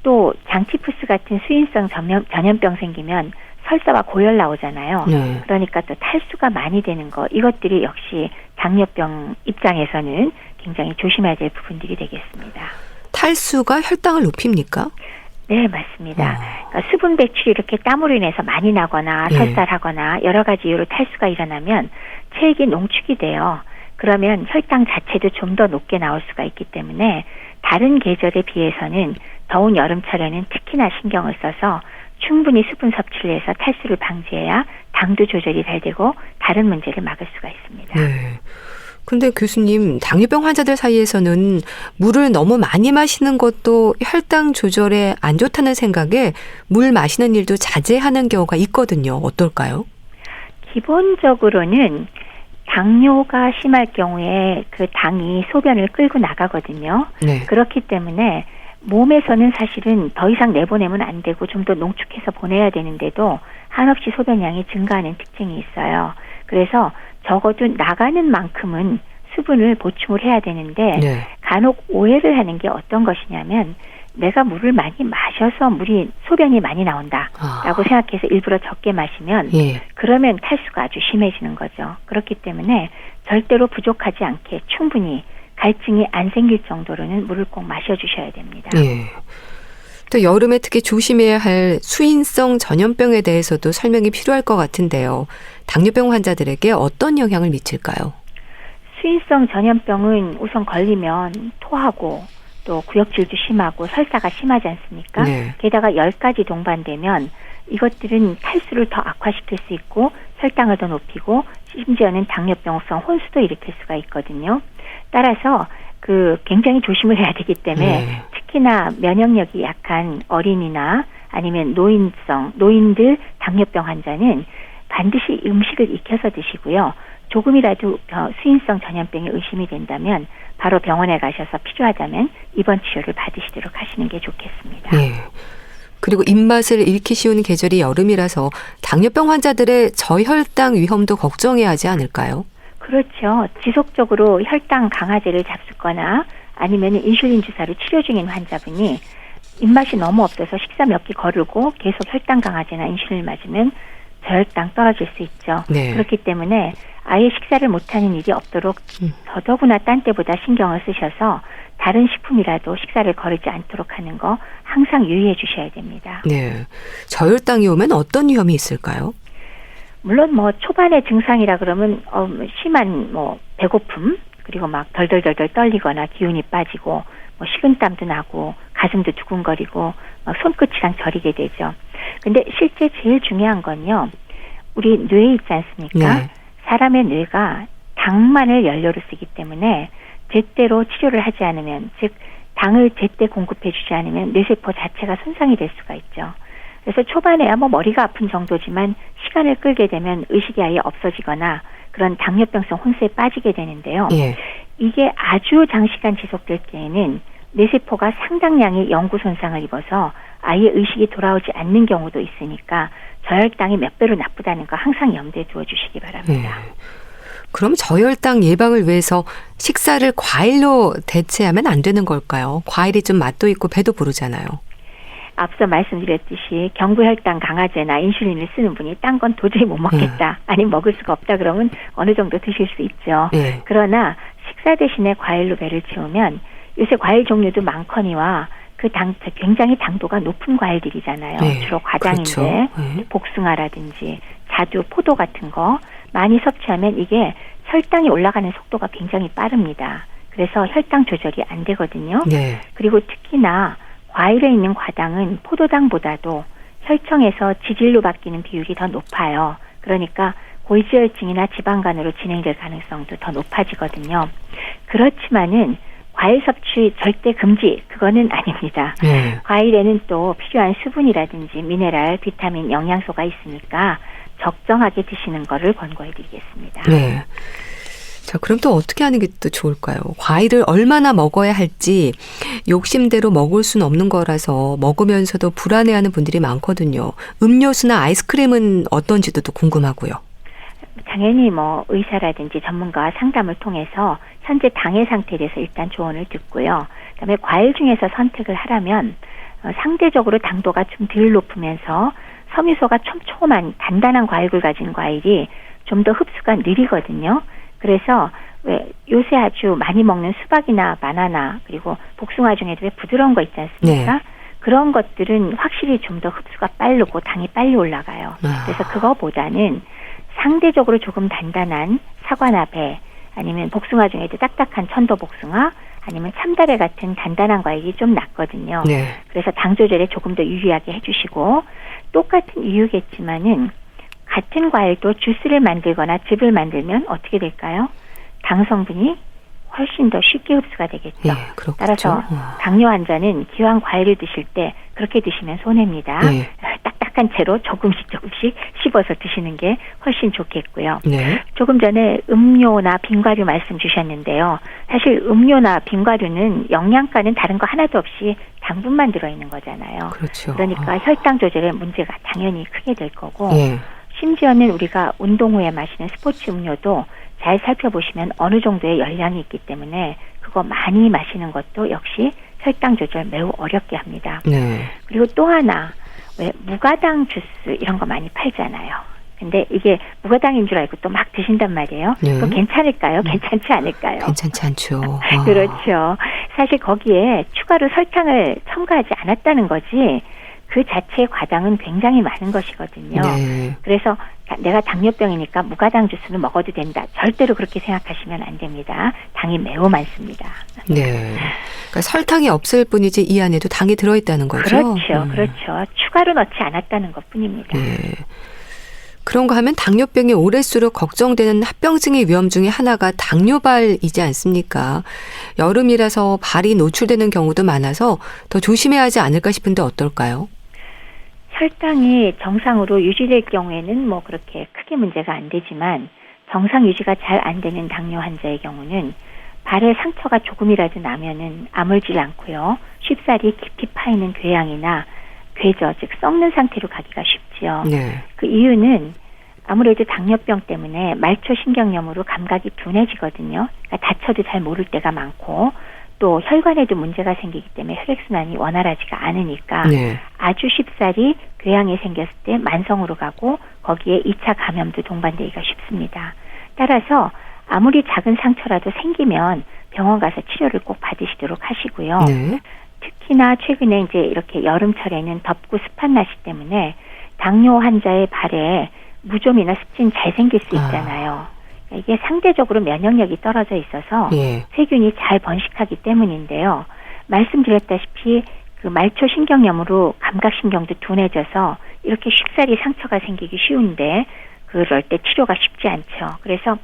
S4: 또 장치푸스 같은 수인성 전염병 생기면 설사와 고열 나오잖아요. 그러니까 또 탈수가 많이 되는 거, 이것들이 역시 당뇨병 입장에서는 굉장히 조심해야 될 부분들이 되겠습니다.
S1: 탈수가 혈당을 높입니까?
S4: 네, 맞습니다. 그러니까 수분 배출이 이렇게 땀으로 인해서 많이 나거나 설사를 하거나 여러 가지 이유로 탈수가 일어나면 체액이 농축이 돼요. 그러면 혈당 자체도 좀 더 높게 나올 수가 있기 때문에 다른 계절에 비해서는 더운 여름철에는 특히나 신경을 써서 충분히 수분 섭취를 해서 탈수를 방지해야 당도 조절이 잘 되고 다른 문제를 막을 수가 있습니다.
S1: 근데 교수님, 당뇨병 환자들 사이에서는 물을 너무 많이 마시는 것도 혈당 조절에 안 좋다는 생각에 물 마시는 일도 자제하는 경우가 있거든요. 어떨까요?
S4: 기본적으로는 당뇨가 심할 경우에 그 당이 소변을 끌고 나가거든요. 그렇기 때문에 몸에서는 사실은 더 이상 내보내면 안 되고 좀 더 농축해서 보내야 되는데도 한없이 소변량이 증가하는 특징이 있어요. 그래서 적어도 나가는 만큼은 수분을 보충을 해야 되는데 간혹 오해를 하는 게 어떤 것이냐면 내가 물을 많이 마셔서 소변이 많이 나온다라고 생각해서 일부러 적게 마시면 그러면 탈수가 아주 심해지는 거죠. 그렇기 때문에 절대로 부족하지 않게 충분히 갈증이 안 생길 정도로는 물을 꼭 마셔주셔야 됩니다.
S1: 또 여름에 특히 조심해야 할 수인성 전염병에 대해서도 설명이 필요할 것 같은데요. 당뇨병 환자들에게 어떤 영향을 미칠까요?
S4: 수인성 전염병은 우선 걸리면 토하고 또 구역질도 심하고 설사가 심하지 않습니까? 게다가 10가지 동반되면 이것들은 탈수를 더 악화시킬 수 있고 혈당을 더 높이고 심지어는 당뇨병성 혼수도 일으킬 수가 있거든요. 따라서 굉장히 조심을 해야 되기 때문에 특히나 면역력이 약한 어린이나 아니면 노인들 당뇨병 환자는 반드시 음식을 익혀서 드시고요. 조금이라도 수인성 전염병에 의심이 된다면 바로 병원에 가셔서 필요하다면 입원 치료를 받으시도록 하시는 게 좋겠습니다.
S1: 그리고 입맛을 잃기 쉬운 계절이 여름이라서 당뇨병 환자들의 저혈당 위험도 걱정해야 하지 않을까요?
S4: 그렇죠. 지속적으로 혈당 강화제를 잡수거나 아니면 인슐린 주사로 치료 중인 환자분이 입맛이 너무 없어서 식사 몇 끼 거르고 계속 혈당 강화제나 인슐린을 맞으면 저혈당 떨어질 수 있죠. 그렇기 때문에 아예 식사를 못하는 일이 없도록 더더구나 딴 때보다 신경을 쓰셔서 다른 식품이라도 식사를 거르지 않도록 하는 거 항상 유의해 주셔야 됩니다.
S1: 저혈당이 오면 어떤 위험이 있을까요?
S4: 물론 초반의 증상이라 그러면 심한 배고픔 그리고 막 덜덜덜덜 떨리거나 기운이 빠지고 식은땀도 나고 가슴도 두근거리고 막 손끝이랑 저리게 되죠. 근데 실제 제일 중요한 건요. 우리 뇌에 있지 않습니까? 사람의 뇌가 당만을 연료로 쓰기 때문에 제때로 치료를 하지 않으면 즉 당을 제때 공급해 주지 않으면 뇌세포 자체가 손상이 될 수가 있죠. 그래서 초반에야 머리가 아픈 정도지만 시간을 끌게 되면 의식이 아예 없어지거나 그런 당뇨병성 혼수에 빠지게 되는데요. 이게 아주 장시간 지속될 때에는 뇌세포가 상당량의 영구 손상을 입어서 아예 의식이 돌아오지 않는 경우도 있으니까 저혈당이 몇 배로 나쁘다는 거 항상 염두에 두어주시기 바랍니다.
S1: 그럼 저혈당 예방을 위해서 식사를 과일로 대체하면 안 되는 걸까요? 과일이 좀 맛도 있고 배도 부르잖아요.
S4: 앞서 말씀드렸듯이 경구혈당 강화제나 인슐린을 쓰는 분이 딴 건 도저히 못 먹겠다. 아니면 먹을 수가 없다 그러면 어느 정도 드실 수 있죠. 그러나 식사 대신에 과일로 배를 채우면 요새 과일 종류도 많거니와 굉장히 당도가 높은 과일들이잖아요. 주로 과당인데 복숭아라든지 자두, 포도 같은 거 많이 섭취하면 이게 혈당이 올라가는 속도가 굉장히 빠릅니다. 그래서 혈당 조절이 안 되거든요.
S1: 네.
S4: 그리고 특히나 과일에 있는 과당은 포도당보다도 혈청에서 지질로 바뀌는 비율이 더 높아요. 그러니까 고지혈증이나 지방간으로 진행될 가능성도 더 높아지거든요. 그렇지만은 과일 섭취 절대 금지, 그거는 아닙니다.
S1: 네.
S4: 과일에는 또 필요한 수분이라든지 미네랄, 비타민, 영양소가 있으니까 적정하게 드시는 거를 권고해드리겠습니다.
S1: 네. 자, 그럼 또 어떻게 하는 게 또 좋을까요? 과일을 얼마나 먹어야 할지 욕심대로 먹을 수는 없는 거라서 먹으면서도 불안해하는 분들이 많거든요. 음료수나 아이스크림은 어떤지도 또 궁금하고요.
S4: 당연히 뭐 의사라든지 전문가와 상담을 통해서 현재 당의 상태에 대해서 일단 조언을 듣고요. 그다음에 과일 중에서 선택을 하라면 상대적으로 당도가 좀 덜 높으면서 섬유소가 촘촘한 단단한 과육을 가진 과일이 좀 더 흡수가 느리거든요. 그래서 왜 요새 아주 많이 먹는 수박이나 바나나 그리고 복숭아 중에도 왜 부드러운 거 있지 않습니까? 네. 그런 것들은 확실히 좀 더 흡수가 빠르고 당이 빨리 올라가요. 그래서 그거보다는 상대적으로 조금 단단한 사과나 배 아니면 복숭아 중에도 딱딱한 천도복숭아 아니면 참다래 같은 단단한 과일이 좀 낫거든요. 네. 그래서 당 조절에 조금 더 유리하게 해주시고 똑같은 이유겠지만은 같은 과일도 주스를 만들거나 즙을 만들면 어떻게 될까요? 당 성분이 훨씬 더 쉽게 흡수가 되겠죠. 네, 따라서 당뇨 환자는 기왕 과일을 드실 때 그렇게 드시면 손해입니다. 네. 딱딱한 채로 조금씩 씹어서 드시는 게 훨씬 좋겠고요. 네. 조금 전에 음료나 빙과류 말씀 주셨는데요. 사실 음료나 빙과류는 영양가는 다른 거 하나도 없이 당분만 들어있는 거잖아요.
S1: 그렇죠.
S4: 그러니까 혈당 조절에 문제가 당연히 크게 될 거고 심지어는 우리가 운동 후에 마시는 스포츠 음료도 잘 살펴보시면 어느 정도의 열량이 있기 때문에 그거 많이 마시는 것도 역시 혈당 조절 매우 어렵게 합니다. 네. 그리고 또 하나 왜 무가당 주스 이런 거 많이 팔잖아요. 근데 이게 무가당인 줄 알고 또 막 드신단 말이에요. 네. 그거 괜찮을까요? 괜찮지 않을까요?
S1: 괜찮지 않죠.
S4: 그렇죠. 사실 거기에 추가로 설탕을 첨가하지 않았다는 거지 그 자체의 과당은 굉장히 많은 것이거든요. 네. 그래서 내가 당뇨병이니까 무가당 주스는 먹어도 된다. 절대로 그렇게 생각하시면 안 됩니다. 당이 매우 많습니다.
S1: 네. 그러니까 설탕이 없을 뿐이지 이 안에도 당이 들어있다는 거죠?
S4: 그렇죠. 그렇죠. 추가로 넣지 않았다는 것뿐입니다.
S1: 네. 그런가 하면 당뇨병이 오래수록 걱정되는 합병증의 위험 중에 하나가 당뇨발이지 않습니까? 여름이라서 발이 노출되는 경우도 많아서 더 조심해야 하지 않을까 싶은데 어떨까요?
S4: 혈당이 정상으로 유지될 경우에는 뭐 그렇게 크게 문제가 안 되지만 정상 유지가 잘 안 되는 당뇨 환자의 경우는 발에 상처가 조금이라도 나면은 아물질 않고요. 쉽사리 깊이 파이는 궤양이나 궤저, 즉 썩는 상태로 가기가 쉽지요. 네. 그 이유는 아무래도 당뇨병 때문에 말초신경염으로 감각이 둔해지거든요. 그러니까 다쳐도 잘 모를 때가 많고 또 혈관에도 문제가 생기기 때문에 혈액순환이 원활하지가 않으니까 네. 아주 쉽사리 궤양이 생겼을 때 만성으로 가고 거기에 2차 감염도 동반되기가 쉽습니다. 따라서 아무리 작은 상처라도 생기면 병원 가서 치료를 꼭 받으시도록 하시고요. 네. 특히나 최근에 이제 이렇게 여름철에는 덥고 습한 날씨 때문에 당뇨 환자의 발에 무좀이나 습진 잘 생길 수 있잖아요. 이게 상대적으로 면역력이 떨어져 있어서 세균이 잘 번식하기 때문인데요. 말씀드렸다시피 그 말초신경염으로 감각신경도 둔해져서 이렇게 쉽사리 상처가 생기기 쉬운데 그럴 때 치료가 쉽지 않죠. 그래서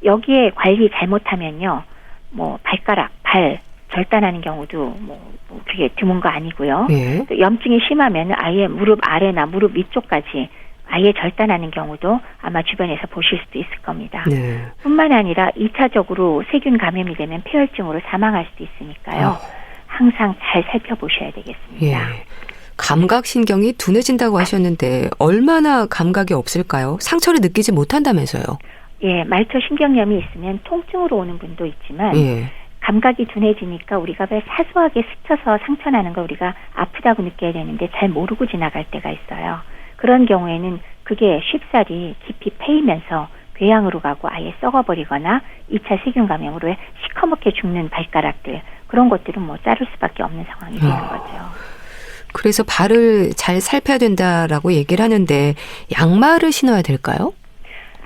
S4: 여기에 관리 잘못하면요. 뭐 발가락, 발 절단하는 경우도 뭐 그게 드문 거 아니고요. 또 염증이 심하면 아예 무릎 아래나 무릎 위쪽까지 아예 절단하는 경우도 아마 주변에서 보실 수도 있을 겁니다. 네. 뿐만 아니라 2차적으로 세균 감염이 되면 폐혈증으로 사망할 수도 있으니까요. 항상 잘 살펴보셔야 되겠습니다.
S1: 예. 감각신경이 둔해진다고 하셨는데 얼마나 감각이 없을까요? 상처를 느끼지 못한다면서요?
S4: 예, 말초신경염이 있으면 통증으로 오는 분도 있지만 감각이 둔해지니까 우리가 왜 사소하게 스쳐서 상처 나는 걸 우리가 아프다고 느껴야 되는데 잘 모르고 지나갈 때가 있어요. 그런 경우에는 그게 쉽사리 깊이 패이면서 궤양으로 가고 아예 썩어버리거나 2차 세균 감염으로 시커멓게 죽는 발가락들 그런 것들은 뭐 자를 수밖에 없는 상황이 되는 거죠.
S1: 그래서 발을 잘 살펴야 된다라고 얘기를 하는데 양말을 신어야 될까요?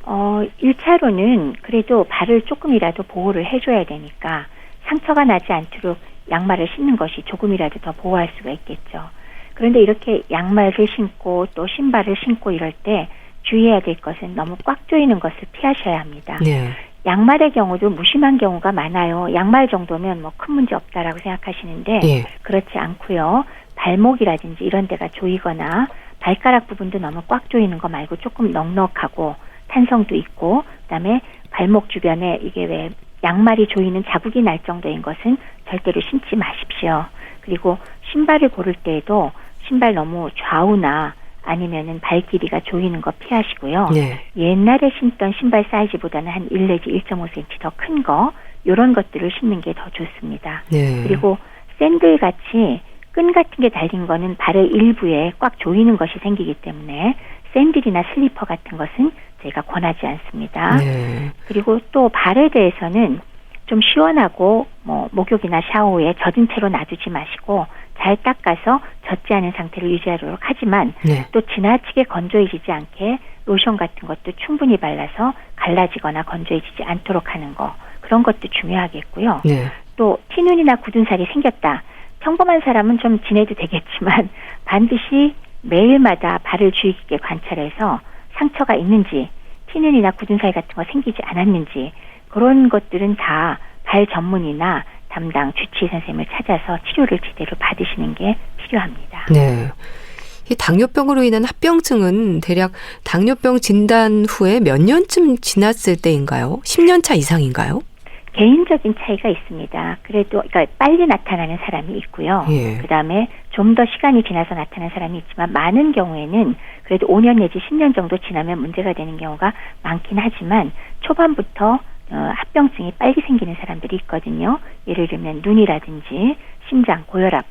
S4: 1차로는 그래도 발을 조금이라도 보호를 해줘야 되니까 상처가 나지 않도록 양말을 신는 것이 조금이라도 더 보호할 수가 있겠죠. 그런데 이렇게 양말을 신고 또 신발을 신고 이럴 때 주의해야 될 것은 너무 꽉 조이는 것을 피하셔야 합니다. 네. 양말의 경우도 무심한 경우가 많아요. 양말 정도면 뭐 큰 문제 없다라고 생각하시는데 네. 그렇지 않고요. 발목이라든지 이런 데가 조이거나 발가락 부분도 너무 꽉 조이는 거 말고 조금 넉넉하고 탄성도 있고 그다음에 발목 주변에 이게 왜 양말이 조이는 자국이 날 정도인 것은 절대로 신지 마십시오. 그리고 신발을 고를 때에도 신발 너무 좌우나 아니면은 발 길이가 조이는 거 피하시고요. 네. 옛날에 신던 신발 사이즈보다는 한 1 내지 1.5cm 더 큰 거 이런 것들을 신는 게 더 좋습니다. 네. 그리고 샌들 같이 끈 같은 게 달린 거는 발의 일부에 꽉 조이는 것이 생기기 때문에 샌들이나 슬리퍼 같은 것은 저희가 권하지 않습니다. 네. 그리고 또 발에 대해서는 좀 시원하고 뭐 목욕이나 샤워 후에 젖은 채로 놔두지 마시고 잘 닦아서 젖지 않은 상태를 유지하도록 하지만 네. 또 지나치게 건조해지지 않게 로션 같은 것도 충분히 발라서 갈라지거나 건조해지지 않도록 하는 거 그런 것도 중요하겠고요. 네. 또 티눈이나 굳은 살이 생겼다. 평범한 사람은 좀 지내도 되겠지만 반드시 매일마다 발을 주의 깊게 관찰해서 상처가 있는지 티눈이나 굳은 살 같은 거 생기지 않았는지 그런 것들은 다 발 전문이나 담당 주치의 선생님을 찾아서 치료를 제대로 받으시는 게 필요합니다.
S1: 네. 이 당뇨병으로 인한 합병증은 대략 당뇨병 진단 후에 몇 년쯤 지났을 때인가요? 10년 차 이상인가요?
S4: 개인적인 차이가 있습니다. 그래도 그러니까 빨리 나타나는 사람이 있고요. 예. 그다음에 좀 더 시간이 지나서 나타나는 사람이 있지만 많은 경우에는 그래도 5년 내지 10년 정도 지나면 문제가 되는 경우가 많긴 하지만 초반부터 합병증이 빨리 생기는 사람들이 있거든요. 예를 들면 눈이라든지 심장, 고혈압,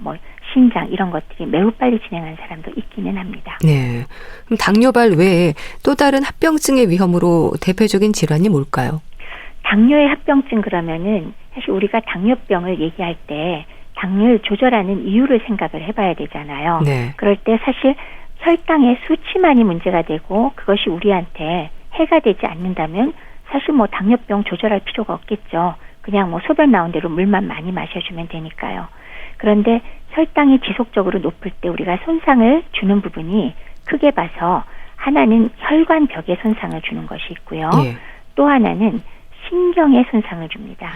S4: 신장 이런 것들이 매우 빨리 진행하는 사람도 있기는 합니다.
S1: 네. 그럼 당뇨발 외에 또 다른 합병증의 위험으로 대표적인 질환이 뭘까요?
S4: 당뇨의 합병증 그러면은 사실 우리가 당뇨병을 얘기할 때 당을 조절하는 이유를 생각을 해봐야 되잖아요. 네. 그럴 때 사실 혈당의 수치만이 문제가 되고 그것이 우리한테 해가 되지 않는다면 사실 당뇨병 조절할 필요가 없겠죠. 그냥 소변 나온 대로 물만 많이 마셔주면 되니까요. 그런데 혈당이 지속적으로 높을 때 우리가 손상을 주는 부분이 크게 봐서 하나는 혈관벽에 손상을 주는 것이 있고요. 네. 또 하나는 신경에 손상을 줍니다.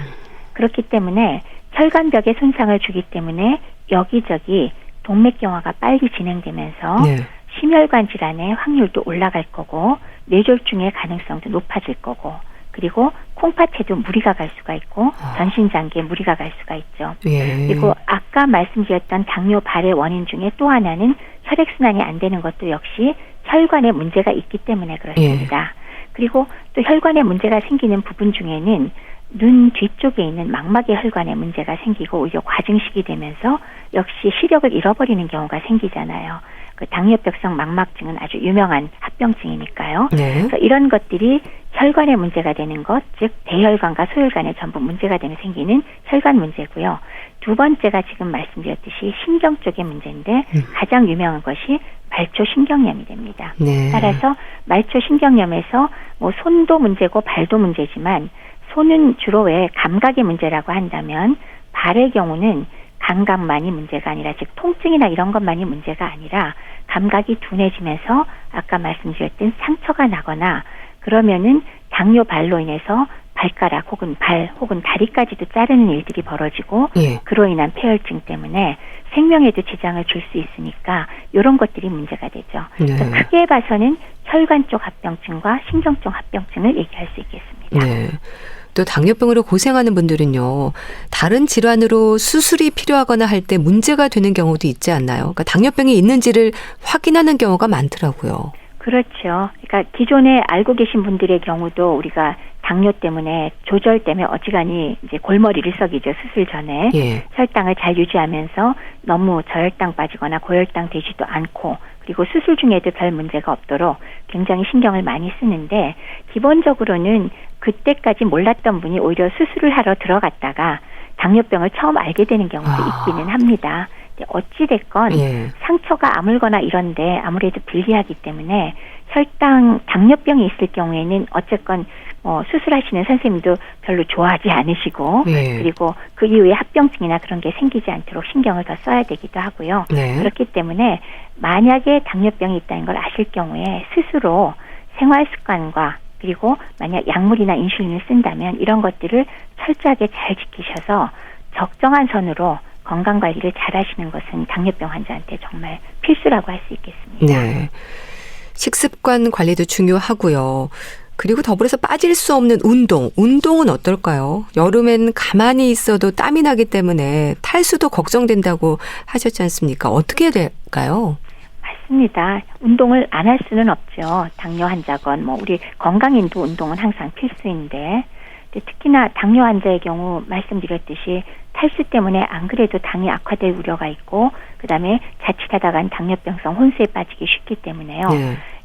S4: 그렇기 때문에 혈관벽에 손상을 주기 때문에 여기저기 동맥경화가 빨리 진행되면서 네. 심혈관 질환의 확률도 올라갈 거고 뇌졸중의 가능성도 높아질 거고 그리고 콩팥에도 무리가 갈 수가 있고 전신장기에 무리가 갈 수가 있죠. 예. 그리고 아까 말씀드렸던 당뇨 발의 원인 중에 또 하나는 혈액순환이 안 되는 것도 역시 혈관에 문제가 있기 때문에 그렇습니다. 예. 그리고 또 혈관에 문제가 생기는 부분 중에는 눈 뒤쪽에 있는 망막의 혈관에 문제가 생기고 오히려 과증식이 되면서 역시 시력을 잃어버리는 경우가 생기잖아요. 그 당뇨병성 망막증은 아주 유명한 합병증이니까요. 네. 그래서 이런 것들이 혈관에 문제가 되는 것, 즉 대혈관과 소혈관에 전부 문제가 되는 생기는 혈관 문제고요. 두 번째가 지금 말씀드렸듯이 신경 쪽의 문제인데 가장 유명한 것이 말초신경염이 됩니다. 네. 따라서 말초신경염에서 손도 문제고 발도 문제지만 손은 주로 왜 감각의 문제라고 한다면 발의 경우는 감각만이 문제가 아니라 즉 통증이나 이런 것만이 문제가 아니라 감각이 둔해지면서 아까 말씀드렸던 상처가 나거나 그러면은 당뇨발로 인해서 발가락 혹은 발 혹은 다리까지도 자르는 일들이 벌어지고 예. 그로 인한 폐혈증 때문에 생명에도 지장을 줄 수 있으니까 이런 것들이 문제가 되죠. 그래서 크게 봐서는 혈관 쪽 합병증과 신경 쪽 합병증을 얘기할 수 있겠습니다.
S1: 네. 또 당뇨병으로 고생하는 분들은요. 다른 질환으로 수술이 필요하거나 할 때 문제가 되는 경우도 있지 않나요? 그러니까 당뇨병이 있는지를 확인하는 경우가 많더라고요.
S4: 그렇죠. 그러니까 기존에 알고 계신 분들의 경우도 우리가 당뇨 때문에 조절 때문에 어지간히 이제 골머리를 썩이죠. 수술 전에. 예. 혈당을 잘 유지하면서 너무 저혈당 빠지거나 고혈당 되지도 않고 그리고 수술 중에도 별 문제가 없도록 굉장히 신경을 많이 쓰는데 기본적으로는 그때까지 몰랐던 분이 오히려 수술을 하러 들어갔다가 당뇨병을 처음 알게 되는 경우도 있기는 합니다. 어찌됐건 예. 상처가 아물거나 이런데 아무래도 불리하기 때문에 당뇨병이 있을 경우에는 어쨌건 수술하시는 선생님도 별로 좋아하지 않으시고 그리고 그 이후에 합병증이나 그런 게 생기지 않도록 신경을 더 써야 되기도 하고요. 그렇기 때문에 만약에 당뇨병이 있다는 걸 아실 경우에 스스로 생활 습관과 그리고 만약 약물이나 인슐린을 쓴다면 이런 것들을 철저하게 잘 지키셔서 적정한 선으로 건강관리를 잘 하시는 것은 당뇨병 환자한테 정말 필수라고 할 수 있겠습니다.
S1: 네. 식습관 관리도 중요하고요. 그리고 더불어서 빠질 수 없는 운동은 어떨까요? 여름엔 가만히 있어도 땀이 나기 때문에 탈수도 걱정된다고 하셨지 않습니까? 어떻게 해야 될까요?
S4: 맞습니다. 운동을 안 할 수는 없죠. 당뇨 환자건 우리 건강인도 운동은 항상 필수인데 특히나 당뇨 환자의 경우 말씀드렸듯이 탈수 때문에 안 그래도 당이 악화될 우려가 있고 그다음에 자칫하다간 당뇨병성 혼수에 빠지기 쉽기 때문에요.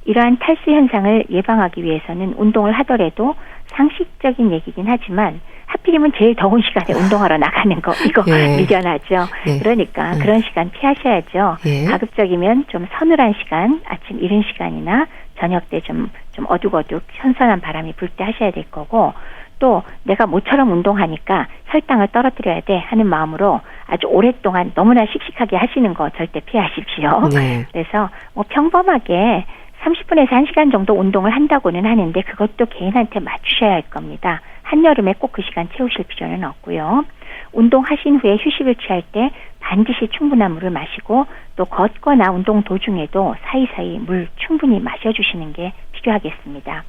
S4: 이러한 탈수 현상을 예방하기 위해서는 운동을 하더라도 상식적인 얘기긴 하지만 하필이면 제일 더운 시간에 운동하러 나가는 거 이거 미련하죠. 그러니까 그런 시간 피하셔야죠. 가급적이면 좀 서늘한 시간, 아침 이른 시간이나 저녁 때 좀 어둑어둑 선선한 바람이 불 때 하셔야 될 거고 또 내가 모처럼 운동하니까 혈당을 떨어뜨려야 돼 하는 마음으로 아주 오랫동안 너무나 씩씩하게 하시는 거 절대 피하십시오. 그래서 평범하게 30분에서 1시간 정도 운동을 한다고는 하는데 그것도 개인한테 맞추셔야 할 겁니다. 한여름에 꼭 그 시간 채우실 필요는 없고요. 운동하신 후에 휴식을 취할 때 반드시 충분한 물을 마시고 또 걷거나 운동 도중에도 사이사이 물 충분히 마셔주시는 게 필요하겠습니다.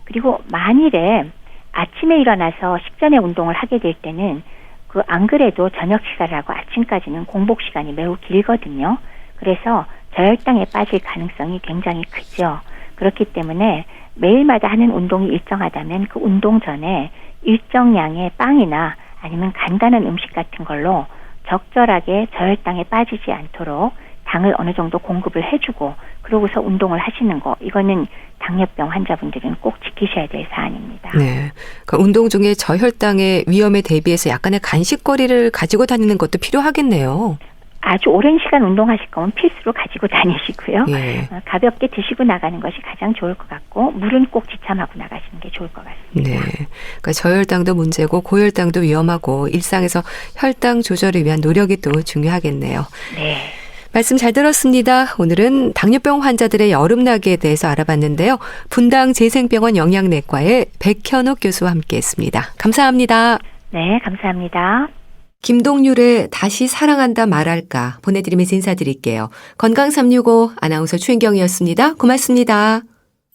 S4: 그리고 만일에 아침에 일어나서 식전에 운동을 하게 될 때는 안 그래도 저녁 식사를 하고 아침까지는 공복 시간이 매우 길거든요. 그래서 저혈당에 빠질 가능성이 굉장히 크죠. 그렇기 때문에 매일마다 하는 운동이 일정하다면 그 운동 전에 일정량의 빵이나 아니면 간단한 음식 같은 걸로 적절하게 저혈당에 빠지지 않도록 당을 어느 정도 공급을 해주고 그러고서 운동을 하시는 거 이거는 당뇨병 환자분들은 꼭 지키셔야 될 사안입니다.
S1: 네, 그러니까 운동 중에 저혈당의 위험에 대비해서 약간의 간식거리를 가지고 다니는 것도 필요하겠네요.
S4: 아주 오랜 시간 운동하실 거면 필수로 가지고 다니시고요. 가볍게 드시고 나가는 것이 가장 좋을 것 같고 물은 꼭 지참하고 나가시는 게 좋을 것 같습니다.
S1: 그러니까 저혈당도 문제고 고혈당도 위험하고 일상에서 혈당 조절을 위한 노력이 또 중요하겠네요. 말씀 잘 들었습니다. 오늘은 당뇨병 환자들의 여름나기에 대해서 알아봤는데요. 분당 재생병원 영양내과의 백현옥 교수와 함께했습니다. 감사합니다.
S4: 네, 감사합니다.
S1: 김동률의 다시 사랑한다 말할까 보내드리면서 인사드릴게요. 건강365 아나운서 최인경이었습니다. 고맙습니다.